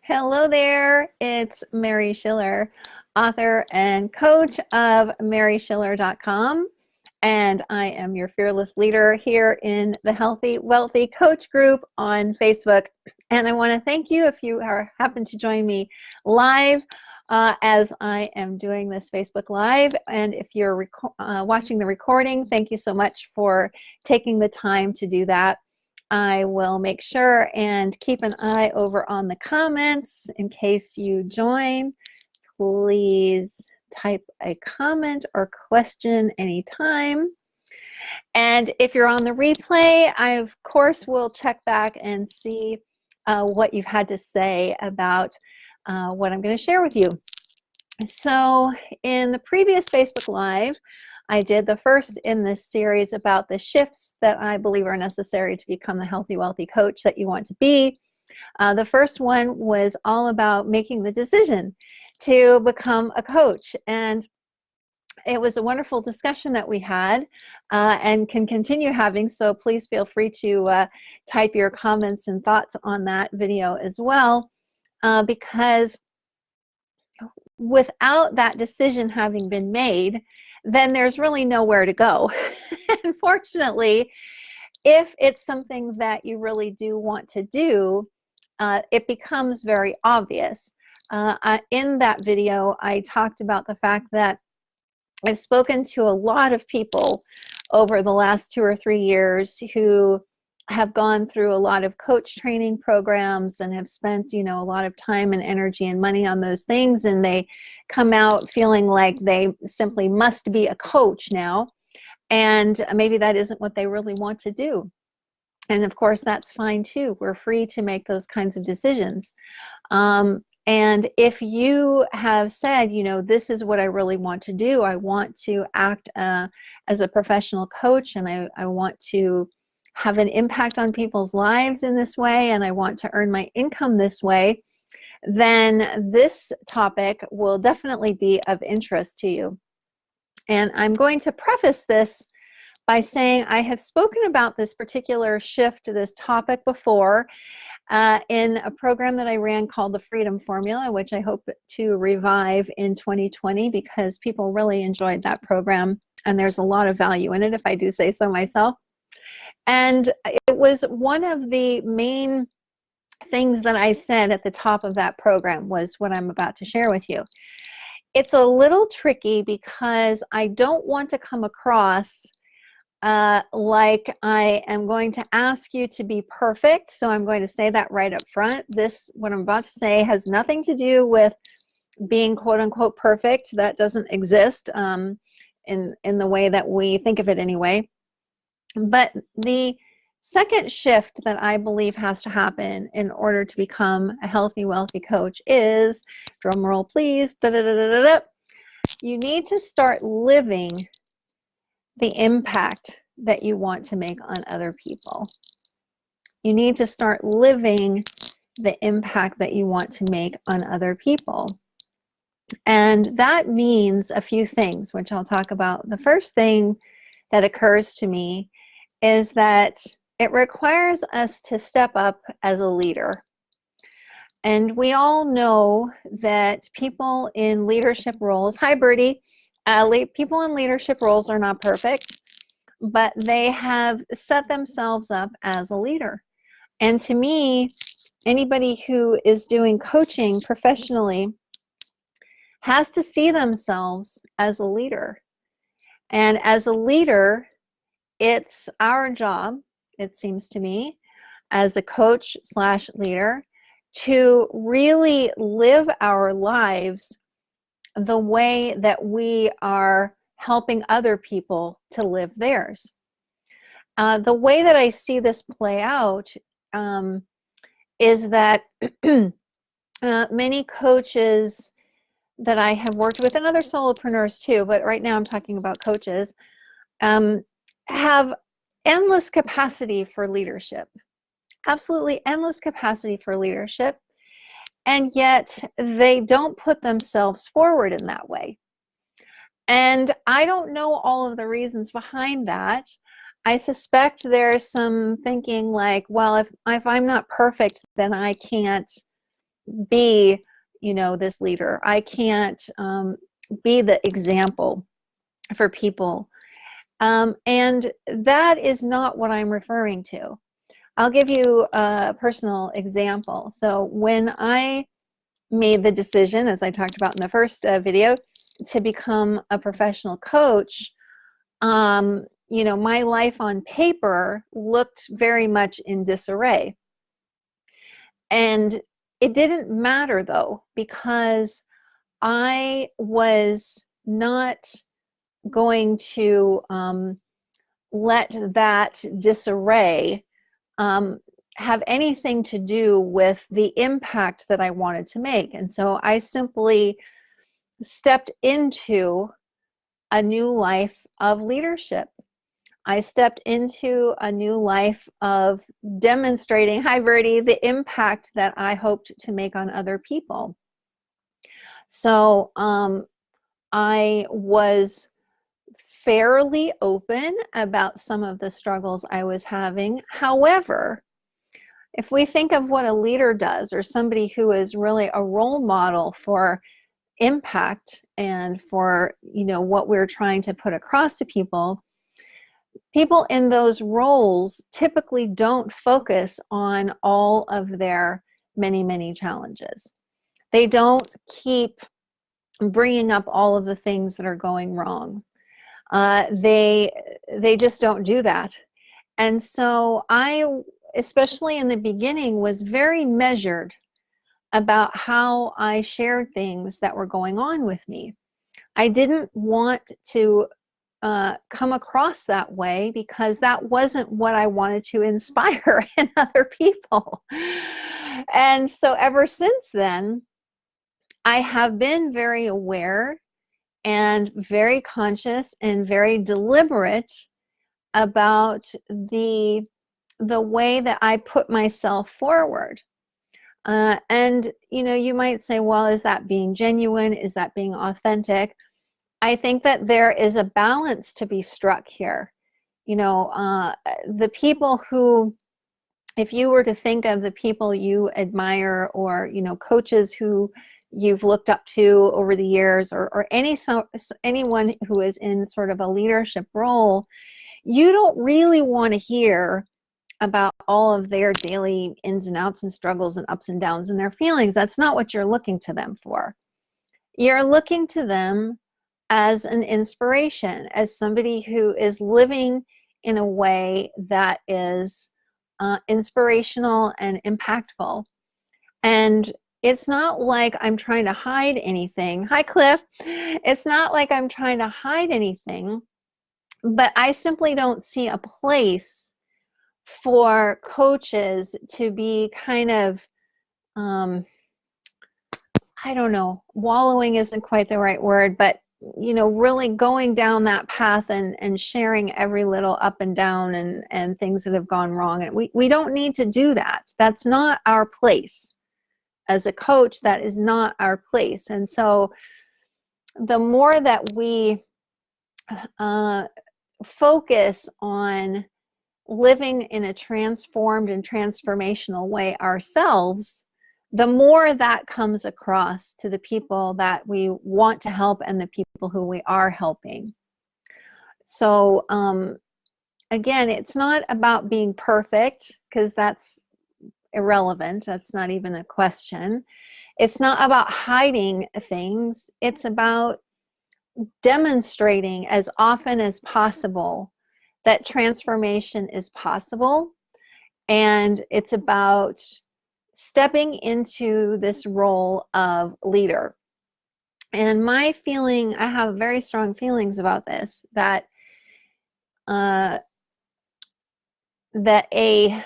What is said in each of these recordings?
Hello there, it's Mary Schiller, author and coach of maryschiller.com, and I am your fearless leader here in the Healthy Wealthy Coach group on Facebook. And I want to thank you if you happen to join me live as I am doing this Facebook Live. And if you're watching the recording, thank you so much for taking the time to do that. I will make sure and keep an eye over on the comments in case you join. Please type a comment or question anytime. And if you're on the replay, I of course will check back and see what you've had to say about what I'm going to share with you. So in the previous Facebook Live, I did the first in this series about the shifts that I believe are necessary to become the healthy, wealthy coach that you want to be. The first one was all about making the decision to become a coach. And it was a wonderful discussion that we had and can continue having. So please feel free to type your comments and thoughts on that video as well, because without that decision having been made, then there's really nowhere to go. Unfortunately, if it's something that you really do want to do, it becomes very obvious. In that video, I talked about the fact that I've spoken to a lot of people over the last 2 or 3 years who have gone through a lot of coach training programs and have spent, a lot of time and energy and money on those things, and they come out feeling like they simply must be a coach now, and maybe that isn't what they really want to do. And of course, that's fine too. We're free to make those kinds of decisions. And if you have said, this is what I really want to do, I want to act as a professional coach, and I want to have an impact on people's lives in this way, and I want to earn my income this way, then this topic will definitely be of interest to you. And I'm going to preface this by saying I have spoken about this particular shift to this topic before in a program that I ran called the Freedom Formula, which I hope to revive in 2020 because people really enjoyed that program, and there's a lot of value in it, if I do say so myself. And it was one of the main things that I said at the top of that program was what I'm about to share with you. It's a little tricky because I don't want to come across like I am going to ask you to be perfect. So I'm going to say that right up front. What I'm about to say has nothing to do with being quote unquote perfect. That doesn't exist in the way that we think of it anyway. But the second shift that I believe has to happen in order to become a healthy, wealthy coach is, drum roll please, you need to start living the impact that you want to make on other people. You need to start living the impact that you want to make on other people. And that means a few things, which I'll talk about. The first thing that occurs to me is that it requires us to step up as a leader. And we all know that people in leadership roles, hi Birdie, people in leadership roles are not perfect, but they have set themselves up as a leader. And to me, anybody who is doing coaching professionally has to see themselves as a leader. And as a leader, it's our job, it seems to me, as a coach / leader, to really live our lives the way that we are helping other people to live theirs. The way that I see this play out is that many coaches that I have worked with, and other solopreneurs too, but right now I'm talking about coaches, have endless capacity for leadership, absolutely endless capacity for leadership, and yet they don't put themselves forward in that way. And I don't know all of the reasons behind that. I suspect there's some thinking like, well, if I'm not perfect, then I can't be, this leader. I can't be the example for people. And that is not what I'm referring to. I'll give you a personal example. So when I made the decision, as I talked about in the first video, to become a professional coach, my life on paper looked very much in disarray. And it didn't matter though, because I was not going to let that disarray have anything to do with the impact that I wanted to make. And so I simply stepped into a new life of leadership. I stepped into a new life of demonstrating, hi Verdi, the impact that I hoped to make on other people. So I was fairly open about some of the struggles I was having. However, if we think of what a leader does, or somebody who is really a role model for impact and for, what we're trying to put across to people, people in those roles typically don't focus on all of their many, many challenges. They don't keep bringing up all of the things that are going wrong. They just don't do that. And so I, especially in the beginning, was very measured about how I shared things that were going on with me. I didn't want to come across that way, because that wasn't what I wanted to inspire in other people. And so ever since then, I have been very aware and very conscious and very deliberate about the way that I put myself forward. And you might say, well, is that being genuine? Is that being authentic? I think that there is a balance to be struck here. The people who, if you were to think of the people you admire, or coaches who you've looked up to over the years, or anyone who is in sort of a leadership role, you don't really want to hear about all of their daily ins and outs and struggles and ups and downs and their feelings. That's not what you're looking to them for. You're looking to them as an inspiration, as somebody who is living in a way that is inspirational and impactful. And it's not like I'm trying to hide anything. Hi, Cliff. It's not like I'm trying to hide anything, but I simply don't see a place for coaches to be kind of, I don't know, wallowing isn't quite the right word, but really going down that path and sharing every little up and down and things that have gone wrong. And we don't need to do that. That's not our place. As a coach, that is not our place. And so the more that we focus on living in a transformed and transformational way ourselves, the more that comes across to the people that we want to help and the people who we are helping. So again, it's not about being perfect, because that's irrelevant. That's not even a question. It's not about hiding things. It's about demonstrating as often as possible that transformation is possible. And it's about stepping into this role of leader. And my feeling, I have very strong feelings about this, that that a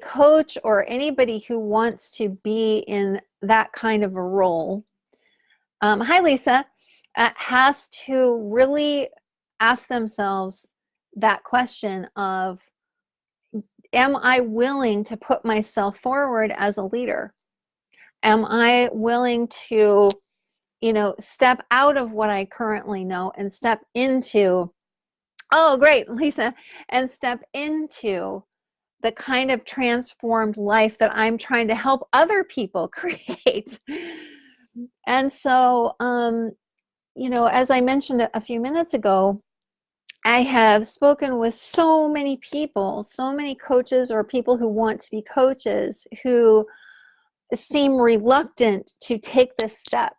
coach or anybody who wants to be in that kind of a role, hi Lisa, has to really ask themselves that question of, am I willing to put myself forward as a leader? Am I willing to, step out of what I currently know and step into, oh, great, Lisa, and step into the kind of transformed life that I'm trying to help other people create. And so, you know, as I mentioned a few minutes ago, I have spoken with so many people, so many coaches or people who want to be coaches who seem reluctant to take this step,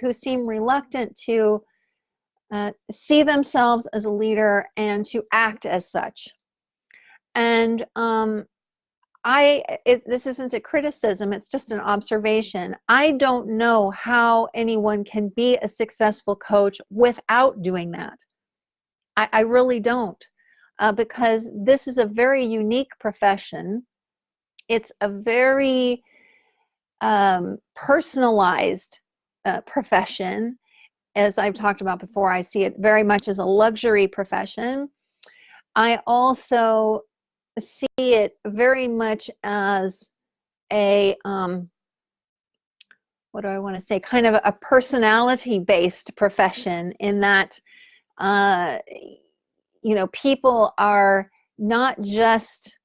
who seem reluctant to see themselves as a leader and to act as such. And this isn't a criticism, it's just an observation. I don't know how anyone can be a successful coach without doing that. I really don't, because this is a very unique profession. It's a very personalized profession. As I've talked about before, I see it very much as a luxury profession. I also see it very much as a, what do I want to say, kind of a personality-based profession, in that, you know, people are not just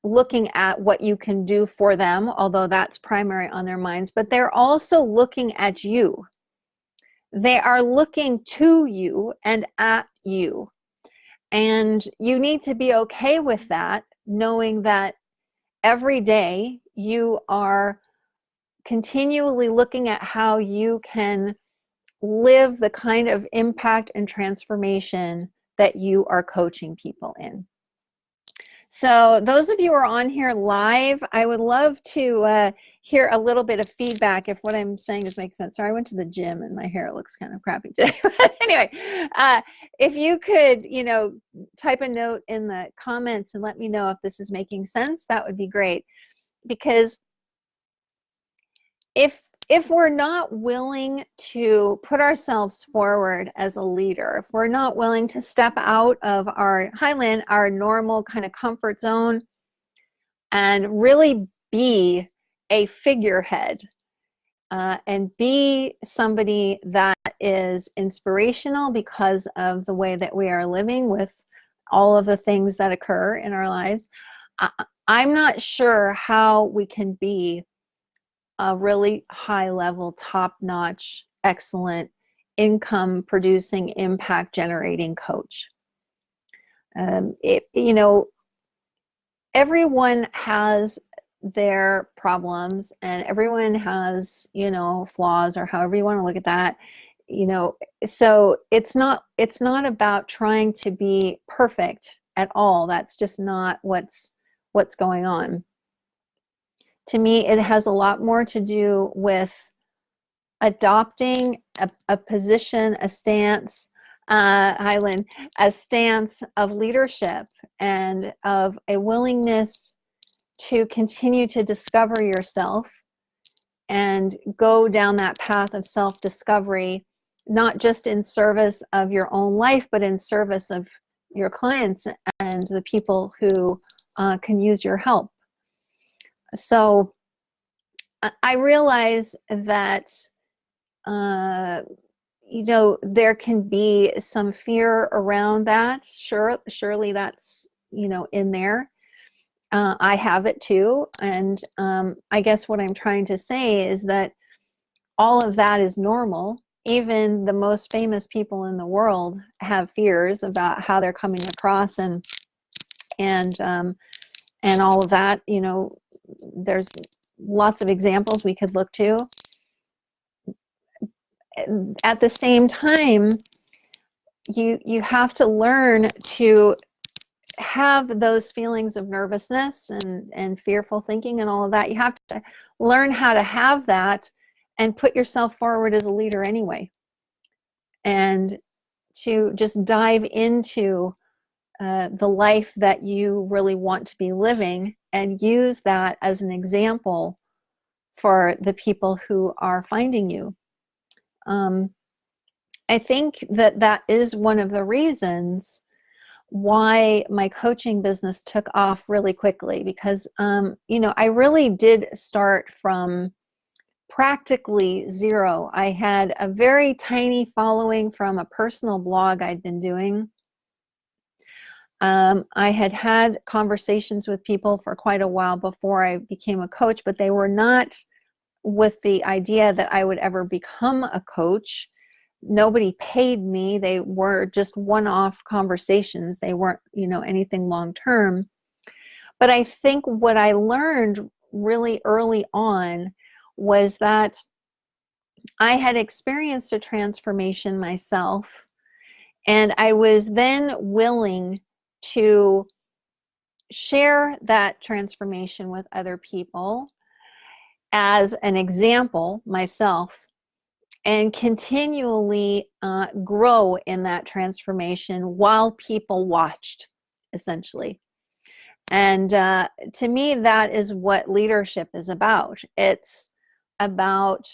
looking at what you can do for them, although that's primary on their minds, but they're also looking at you. They are looking to you and at you. And you need to be okay with that, knowing that every day you are continually looking at how you can live the kind of impact and transformation that you are coaching people in. So those of you who are on here live, I would love to hear a little bit of feedback if what I'm saying is making sense. Sorry, I went to the gym and my hair looks kind of crappy today. But anyway, if you could, you know, type a note in the comments and let me know if this is making sense, that would be great. Because if we're not willing to put ourselves forward as a leader, if we're not willing to step out of our highland, our normal kind of comfort zone, and really be a figurehead and be somebody that is inspirational because of the way that we are living with all of the things that occur in our lives, I'm not sure how we can be a really high-level, top-notch, excellent, income-producing, impact-generating coach. You know, everyone has their problems, and everyone has, you know, flaws, or however you want to look at that. You know, so it's not about trying to be perfect at all. That's just not what's going on. To me, it has a lot more to do with adopting a position, a stance, Highland, a stance of leadership and of a willingness to continue to discover yourself and go down that path of self-discovery, not just in service of your own life, but in service of your clients and the people who can use your help. So I realize that, you know, there can be some fear around that. Surely that's, you know, in there. I have it too. And I guess what I'm trying to say is that all of that is normal. Even the most famous people in the world have fears about how they're coming across and all of that. You know, there's lots of examples we could look to. At the same time, you have to learn to have those feelings of nervousness and fearful thinking and all of that. You have to learn how to have that and put yourself forward as a leader anyway, and to just dive into the life that you really want to be living, and use that as an example for the people who are finding you. I think that is one of the reasons why my coaching business took off really quickly, because you know, I really did start from practically zero. I had a very tiny following from a personal blog I'd been doing. I had had conversations with people for quite a while before I became a coach, but they were not with the idea that I would ever become a coach. Nobody paid me. They were just one-off conversations. They weren't, anything long-term. But I think what I learned really early on was that I had experienced a transformation myself, and I was then willing to share that transformation with other people as an example myself, and continually grow in that transformation while people watched, essentially. And to me, that is what leadership is about. It's about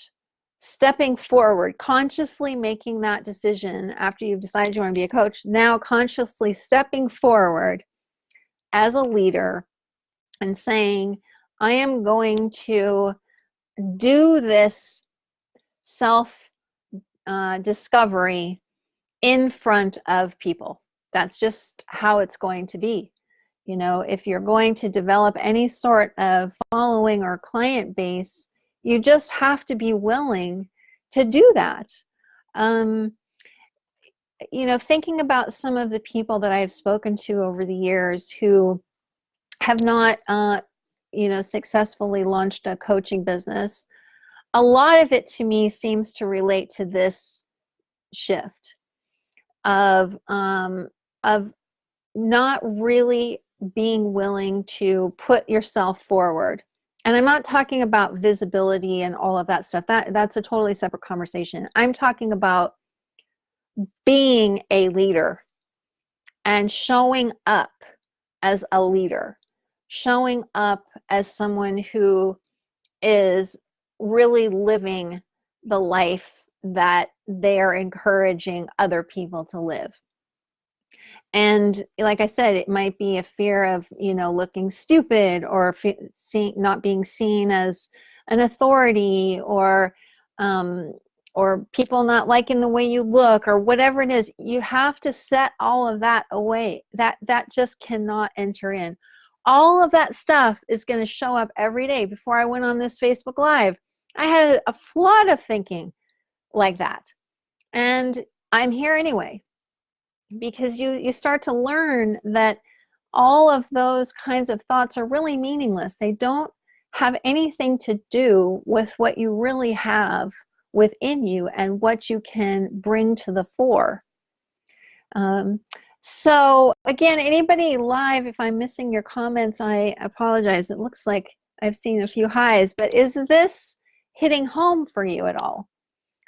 stepping forward, consciously making that decision after you've decided you want to be a coach, now consciously stepping forward as a leader and saying, I am going to do this self discovery in front of people. That's just how it's going to be. If you're going to develop any sort of following or client base, you just have to be willing to do that. Thinking about some of the people that I've spoken to over the years who have not, successfully launched a coaching business, a lot of it to me seems to relate to this shift of not really being willing to put yourself forward. And I'm not talking about visibility and all of that stuff. That's a totally separate conversation. I'm talking about being a leader and showing up as a leader, showing up as someone who is really living the life that they are encouraging other people to live. And like I said, it might be a fear of, looking stupid, or not being seen as an authority, or people not liking the way you look, or whatever it is. You have to set all of that away. That just cannot enter in. All of that stuff is going to show up every day. Before I went on this Facebook Live, I had a flood of thinking like that. And I'm here anyway, because you start to learn that all of those kinds of thoughts are really meaningless. They don't have anything to do with what you really have within you and what you can bring to the fore. So again, anybody live, if I'm missing your comments, I apologize. It looks like I've seen a few highs, but is this hitting home for you at all?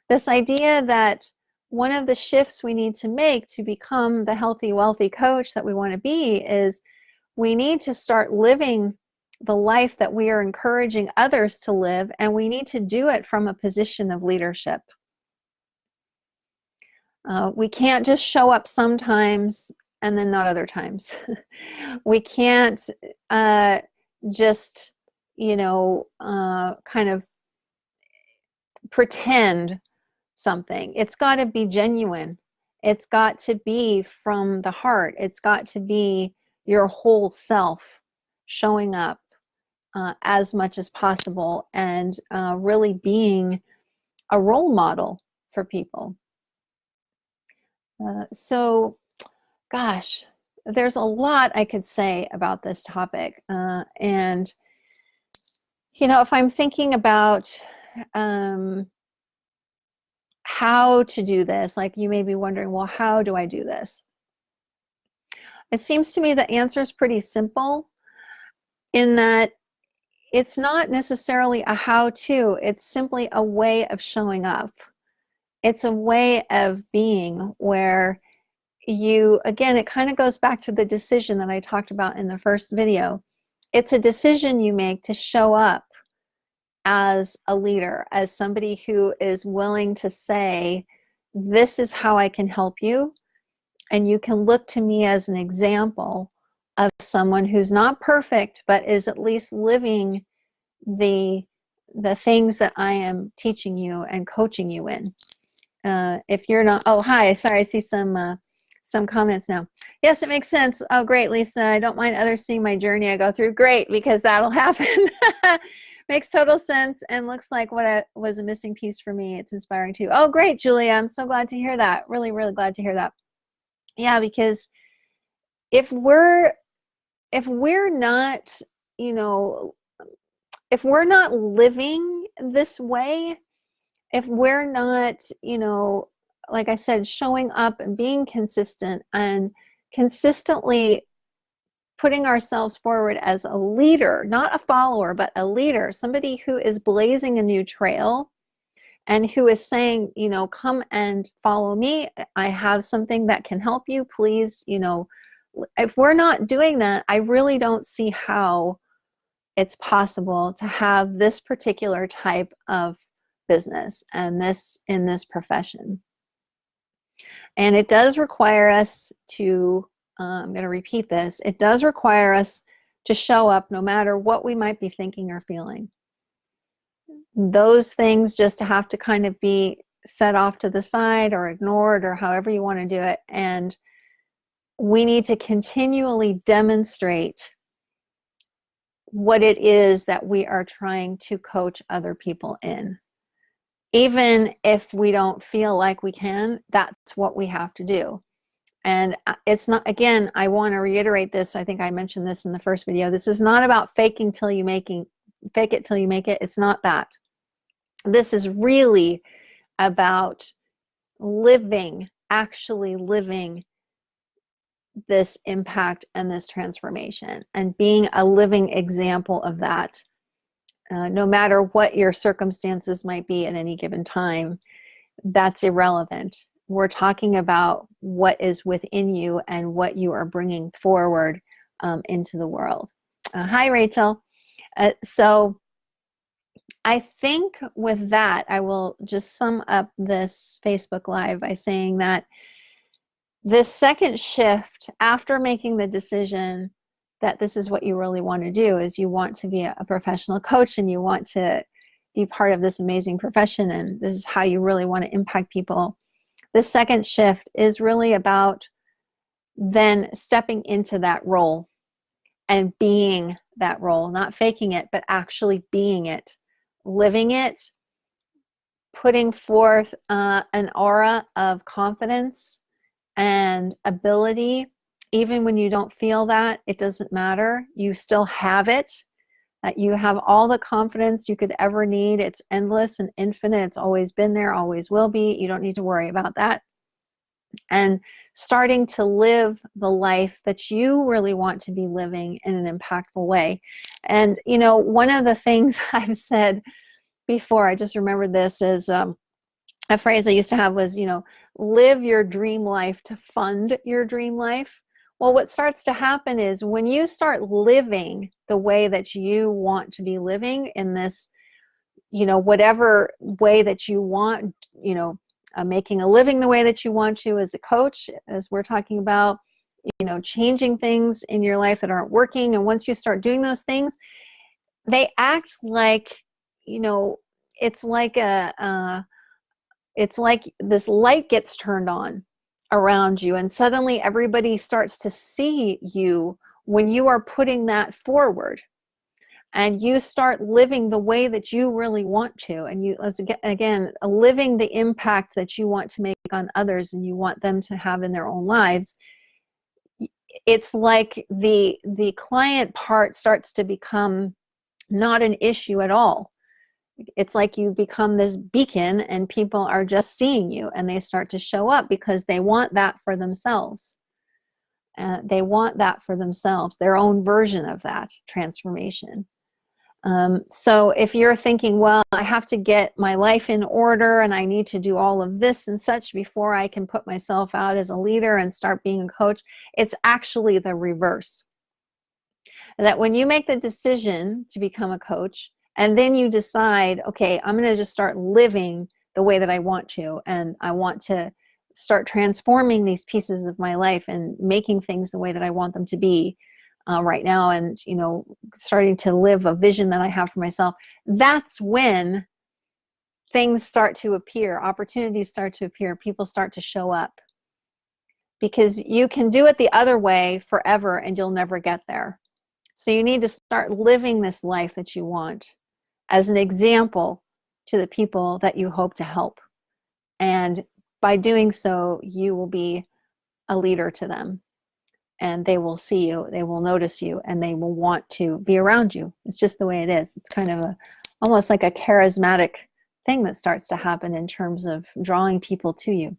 This idea that one of the shifts we need to make to become the healthy, wealthy coach that we want to be is we need to start living the life that we are encouraging others to live, and we need to do it from a position of leadership. We can't just show up sometimes and then not other times. We can't just, kind of pretend something. It's got to be genuine. It's got to be from the heart. It's got to be your whole self showing up as much as possible, and really being a role model for people. So, gosh, there's a lot I could say about this topic. And, if I'm thinking about how to do this, like you may be wondering, well, how do I do this? It seems to me the answer is pretty simple, in that it's not necessarily a how-to, it's simply a way of showing up. It's a way of being where again, it kind of goes back to the decision that I talked about in the first video. It's a decision you make to show up as a leader, as somebody who is willing to say, this is how I can help you, and you can look to me as an example of someone who's not perfect, but is at least living the things that I am teaching you and coaching you in. If you're not, oh, hi, sorry, I see some some comments now. Yes, it makes sense. Oh, great, Lisa. I don't mind others seeing my journey I go through. Great, because that'll happen. Makes total sense and looks like what was a missing piece for me. It's inspiring too. Oh, great, Julia. I'm so glad to hear that. Really, really glad to hear that. Yeah, because if we're not, you know, if we're not living this way, if we're not, you know, like I said, showing up and being consistent and consistently putting ourselves forward as a leader, not a follower, but a leader, somebody who is blazing a new trail and who is saying, you know, come and follow me. I have something that can help you. Please, you know, if we're not doing that, I really don't see how it's possible to have this particular type of business and this in this profession. And it does require us to, I'm going to repeat this, it does require us to show up no matter what we might be thinking or feeling. Those things just have to kind of be set off to the side or ignored or however you want to do it. And we need to continually demonstrate what it is that we are trying to coach other people in. Even if we don't feel like we can, that's what we have to do. And it's not, again, I want to reiterate this. I think I mentioned this in the first video. This is not about faking till you fake it till you make it. It's not that. This is really about living, actually living this impact and this transformation and being a living example of that. No matter what your circumstances might be at any given time, that's irrelevant. We're talking about what is within you and what you are bringing forward into the world. Hi, Rachel. So I think with that, I will just sum up this Facebook Live by saying that this second shift after making the decision that this is what you really want to do, is you want to be a professional coach and you want to be part of this amazing profession and this is how you really want to impact people. This second shift is really about then stepping into that role and being that role, not faking it, but actually being it, living it, putting forth an aura of confidence and ability. Even when you don't feel that, it doesn't matter. You still have it. You have all the confidence you could ever need. It's endless and infinite. It's always been there, always will be. You don't need to worry about that. And starting to live the life that you really want to be living in an impactful way. And, you know, one of the things I've said before, I just remembered this, is a phrase I used to have was, you know, live your dream life to fund your dream life. Well, what starts to happen is when you start living the way that you want to be living in this, you know, whatever way that you want, you know, making a living the way that you want to as a coach, as we're talking about, you know, changing things in your life that aren't working. And once you start doing those things, they act like, you know, it's like it's like this light gets turned on around you and suddenly everybody starts to see you when you are putting that forward and you start living the way that you really want to, and you, again, living the impact that you want to make on others and you want them to have in their own lives. It's like the client part starts to become not an issue at all. It's like you become this beacon and people are just seeing you and they start to show up because they want that for themselves. They want that for themselves, their own version of that transformation. So if you're thinking, well, I have to get my life in order and I need to do all of this and such before I can put myself out as a leader and start being a coach, it's actually the reverse. That when you make the decision to become a coach, and then you decide, okay, I'm going to just start living the way that I want to, and I want to start transforming these pieces of my life and making things the way that I want them to be right now, and, you know, starting to live a vision that I have for myself. That's when things start to appear, opportunities start to appear, people start to show up. because you can do it the other way forever and you'll never get there. So you need to start living this life that you want as an example to the people that you hope to help. And by doing so, you will be a leader to them. And they will see you, they will notice you, and they will want to be around you. It's just the way it is. It's kind of almost like a charismatic thing that starts to happen in terms of drawing people to you.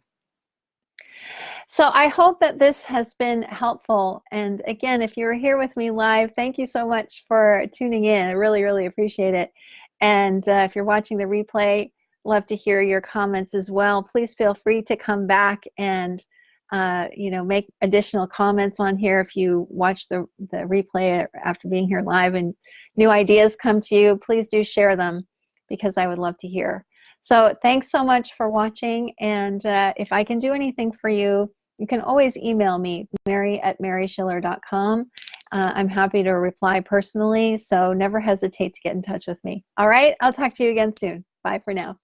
So I hope that this has been helpful. And again, if you're here with me live, thank you so much for tuning in. I really, really appreciate it. And if you're watching the replay, love to hear your comments as well. Please feel free to come back and make additional comments on here if you watch the replay after being here live and new ideas come to you. Please do share them because I would love to hear. So thanks so much for watching, and if I can do anything for you, you can always email me, mary@maryschiller.com. I'm happy to reply personally, so never hesitate to get in touch with me. All right, I'll talk to you again soon. Bye for now.